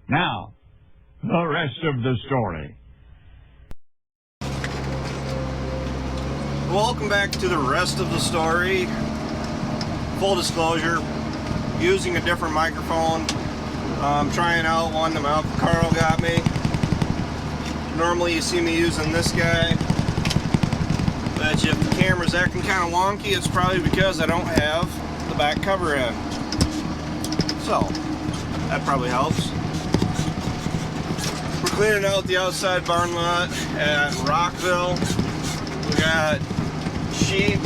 Now, the rest of the story. Welcome back to the rest of the story. Full disclosure, using a different microphone. I'm trying out one that my Uncle Carl got me. Normally you see me using this guy, but if the camera's acting kind of wonky, it's probably because I don't have the back cover in. So, that probably helps. We're cleaning out the outside barn lot at Rockville. We got sheep,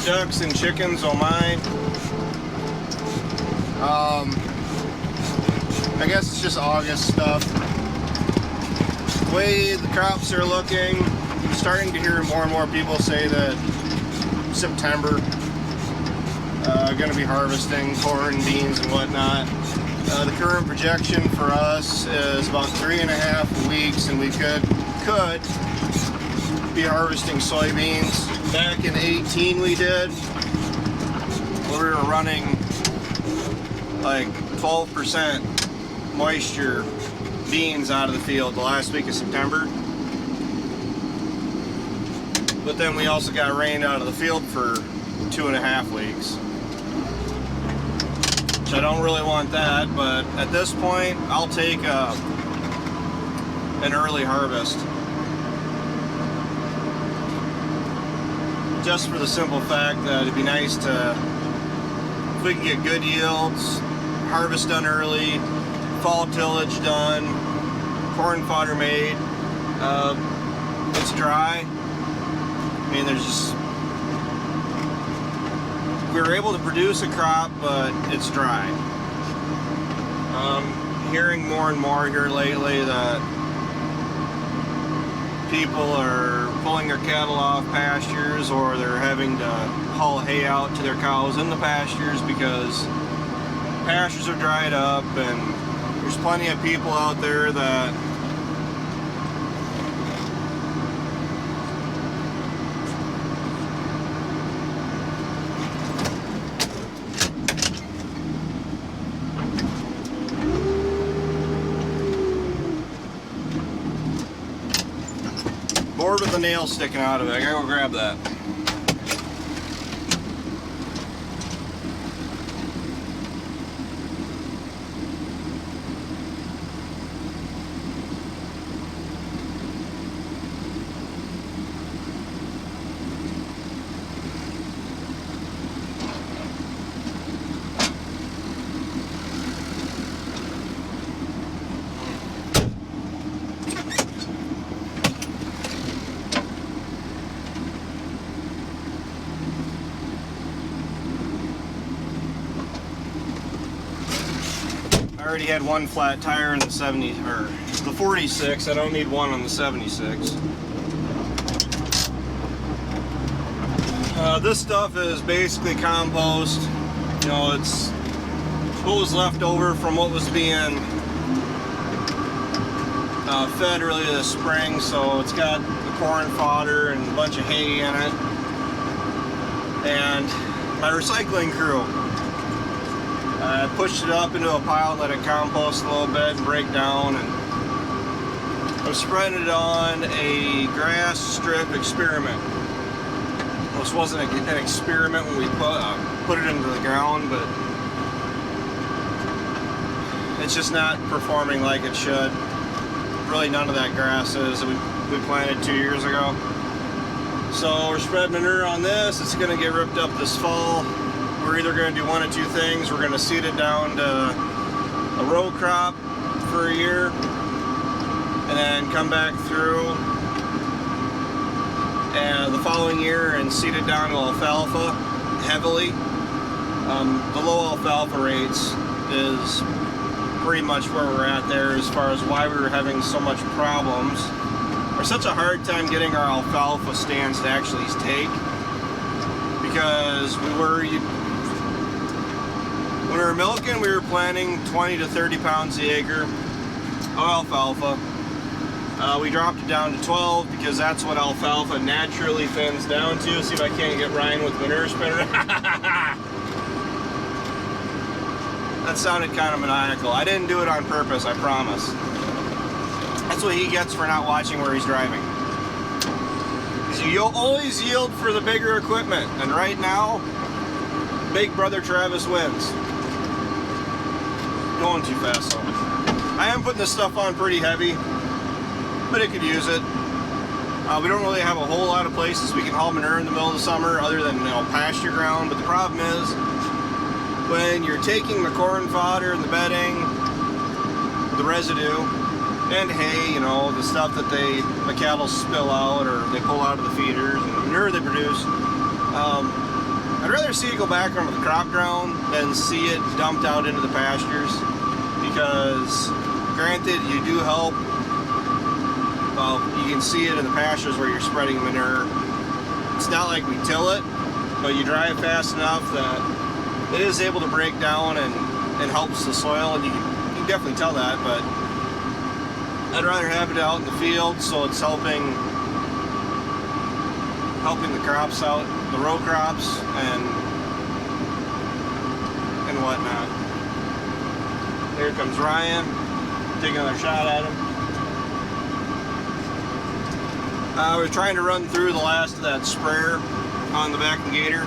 ducks, and chickens on mine. I guess it's just August stuff. The way the crops are looking, I'm starting to hear more and more people say that September going to be harvesting corn, beans, and whatnot. The current projection for us is about 3.5 weeks, and we could be harvesting soybeans. Back in 18 we did. We were running like 12% moisture beans out of the field the last week of September. But then we also got rained out of the field for 2.5 weeks. Which I don't really want that, but at this point I'll take an early harvest. Just for the simple fact that it'd be nice to, if we can get good yields, harvest done early, fall tillage done, corn fodder made. It's dry. I mean, there's just, we were able to produce a crop, but it's dry. Hearing more and more here lately that people are pulling their cattle off pastures, or they're having to haul hay out to their cows in the pastures because pastures are dried up, and there's plenty of people out there that board with the nail sticking out of it. I gotta go grab that. I already had one flat tire in the 70 or the 46. I don't need one on the 76. This stuff is basically compost. You know, it's what was left over from what was being fed earlier this spring. So it's got the corn fodder and a bunch of hay in it. And my recycling crew, I pushed it up into a pile, let it compost a little bit and break down, and I'm spreading it on a grass strip experiment. Well, this wasn't an experiment when we put it into the ground, but it's just not performing like it should. Really none of that grass is that we planted 2 years ago. So we're spreading manure on this. It's going to get ripped up this fall. We're either going to do one of two things. We're going to seed it down to a row crop for a year and then come back through the following year and seed it down to alfalfa heavily. The low alfalfa rates is pretty much where we're at there as far as why we were having so much problems or such a hard time getting our alfalfa stands to actually take, because when we were milking, we were planting 20 to 30 pounds the acre of alfalfa. We dropped it down to 12 because that's what alfalfa naturally thins down to. See if I can't get Ryan with manure spinner. That sounded kind of maniacal. I didn't do it on purpose, I promise. That's what he gets for not watching where he's driving. You'll always yield for the bigger equipment, and right now, Big Brother Travis wins. Going too fast, so. I am putting this stuff on pretty heavy, but it could use it. We don't really have a whole lot of places we can haul manure in the middle of the summer other than, pasture ground, but the problem is when you're taking the corn fodder and the bedding, the residue, and hay, the stuff that the cattle spill out or they pull out of the feeders and the manure they produce, I'd rather see it go back onto the crop ground than see it dumped out into the pastures, because granted, you do help. Well, you can see it in the pastures where you're spreading manure. It's not like we till it, but you drive fast enough that it is able to break down and helps the soil, and you can definitely tell that, but I'd rather have it out in the field so it's helping the crops out, the row crops and whatnot. Here comes Ryan, taking another shot at him. We're trying to run through the last of that sprayer on the back of the Gator.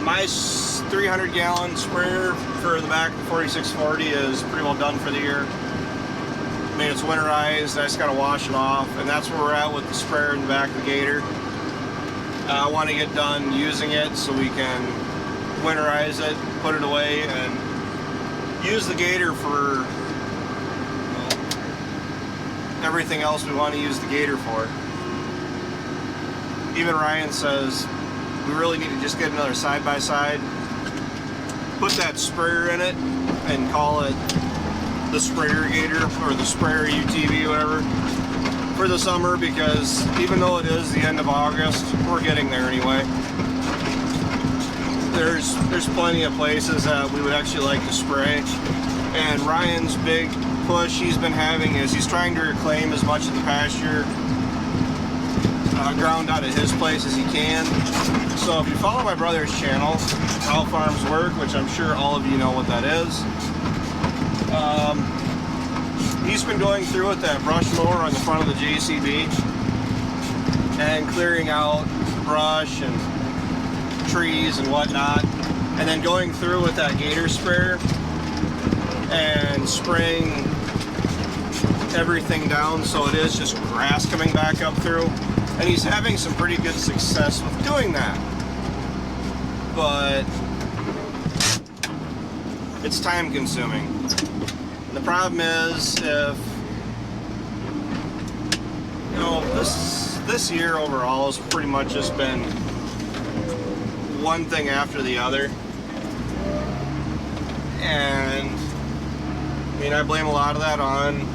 My 300-gallon sprayer for the back of the 4640 is pretty well done for the year. I mean, it's winterized, I just gotta wash it off, and that's where we're at with the sprayer in the back of the Gator. I want to get done using it so we can winterize it, put it away, and use the Gator for everything else we want to use the Gator for. Even Ryan says we really need to just get another side-by-side, put that sprayer in it, and call it the sprayer Gator or the sprayer UTV, whatever, for the summer, because even though it is the end of August, we're getting there anyway. There's plenty of places that we would actually like to spray, and Ryan's big push he's been having is he's trying to reclaim as much of the pasture ground out at his place as he can. So if you follow my brother's channel, How Farms Work, which I'm sure all of you know what that is, he's been going through with that brush mower on the front of the JCB and clearing out brush and trees and whatnot, and then going through with that Gator sprayer and spraying everything down so it is just grass coming back up through, and he's having some pretty good success with doing that. But it's time consuming. And the problem is, if this year overall has pretty much just been one thing after the other, and I mean, I blame a lot of that on,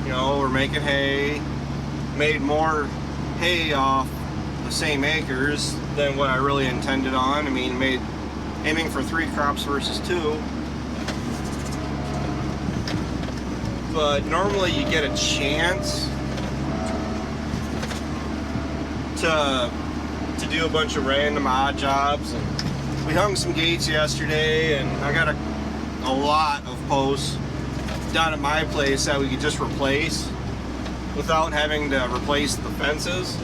we're making hay, made more hay off the same acres than what I really intended on. I mean, aiming for 3 crops versus 2. But normally you get a chance to do a bunch of random odd jobs. And we hung some gates yesterday, and I got a lot of posts down at my place that we could just replace without having to replace the fences.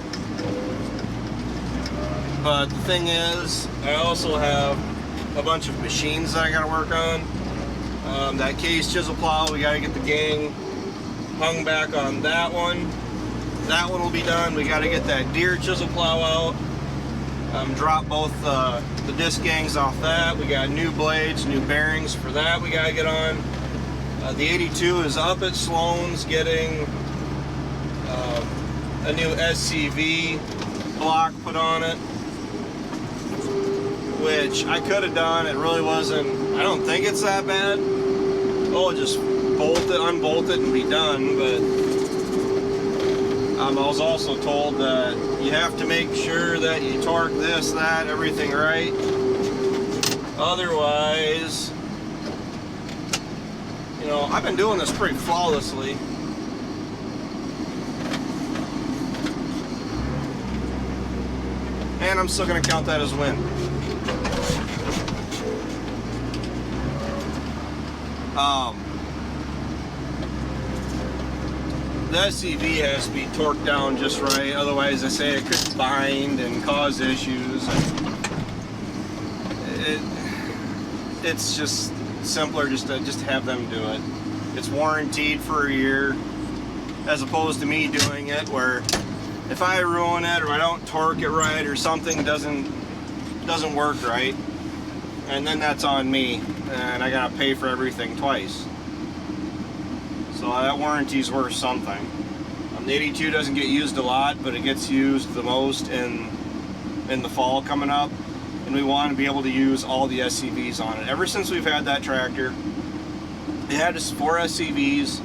But the thing is, I also have a bunch of machines that I gotta work on. That case chisel plow, we gotta get the gang hung back on that one. That one will be done. We gotta get that deer chisel plow out. Drop both the disc gangs off that. We got new blades, new bearings for that we gotta get on. The 82 is up at Sloan's getting a new SCV block put on it, which I could have done. It really wasn't, I don't think it's that bad. Oh, just bolt it, unbolt it, and be done. But I was also told that you have to make sure that you torque this, that, everything right. Otherwise, I've been doing this pretty flawlessly. And I'm still going to count that as win. The SCV has to be torqued down just right, otherwise I say it could bind and cause issues. It's just simpler just to have them do it. It's warranted for a year, as opposed to me doing it where if I ruin it or I don't torque it right or something doesn't work right, and then that's on me and I gotta pay for everything twice. So that warranty's worth something. The 82 doesn't get used a lot, but it gets used the most in the fall coming up, and we want to be able to use all the SCVs on it. Ever since we've had that tractor, it had us 4 SCVs.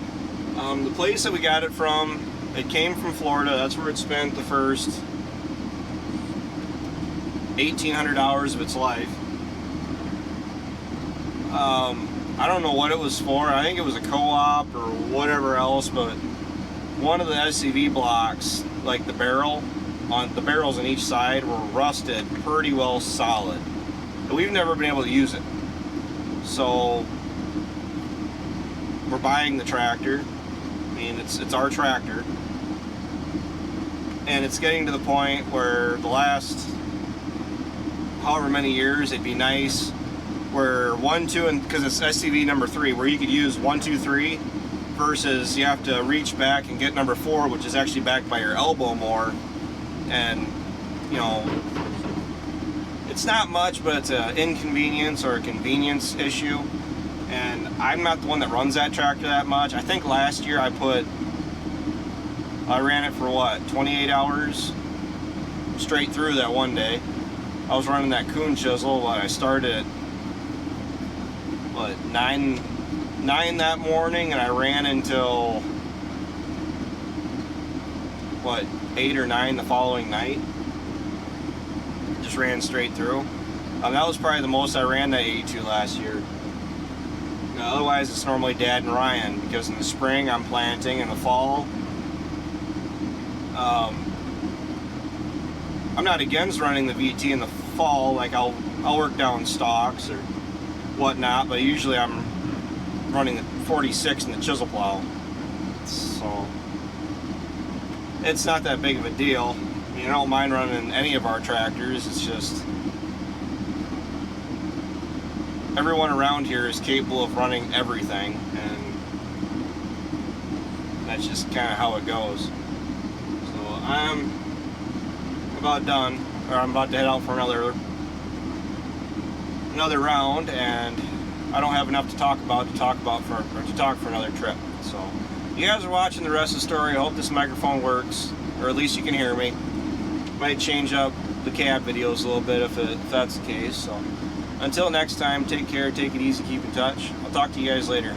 The place that we got it from, it came from Florida. That's where it spent the first 1,800 hours of its life. I don't know what it was for. I think it was a co-op or whatever else, but one of the SCV blocks, like the barrels on each side, were rusted pretty well solid. And we've never been able to use it. So we're buying the tractor. I mean, it's our tractor. And it's getting to the point where the last however many years, it'd be nice where 1, 2, and because it's SCV number 3, where you could use 1, 2, 3 versus you have to reach back and get number 4, which is actually back by your elbow more. And you know, it's not much, but it's an inconvenience or a convenience issue. And I'm not the one that runs that tractor that much. I think last year I ran it for what, 28 hours straight through that one day. I was running that coon chisel, but I started at what, 9 that morning, and I ran until what, 8 or 9 the following night. Just ran straight through. That was probably the most I ran that 82 last year. Otherwise it's normally Dad and Ryan, because in the spring I'm planting, in the fall I'm not against running the VT in the fall. Like I'll work down stalks or whatnot, but usually I'm running the 46 in the chisel plow, so it's not that big of a deal. I mean, I don't mind running any of our tractors. It's just everyone around here is capable of running everything, and that's just kind of how it goes. So I'm about done, or I'm about to head out for another round, and I don't have enough to talk for another trip. So you guys are watching the rest of the story. I hope this microphone works, or at least you can hear me. Might change up the cab videos a little bit if that's the case. So until next time, take care, take it easy, keep in touch. I'll talk to you guys later.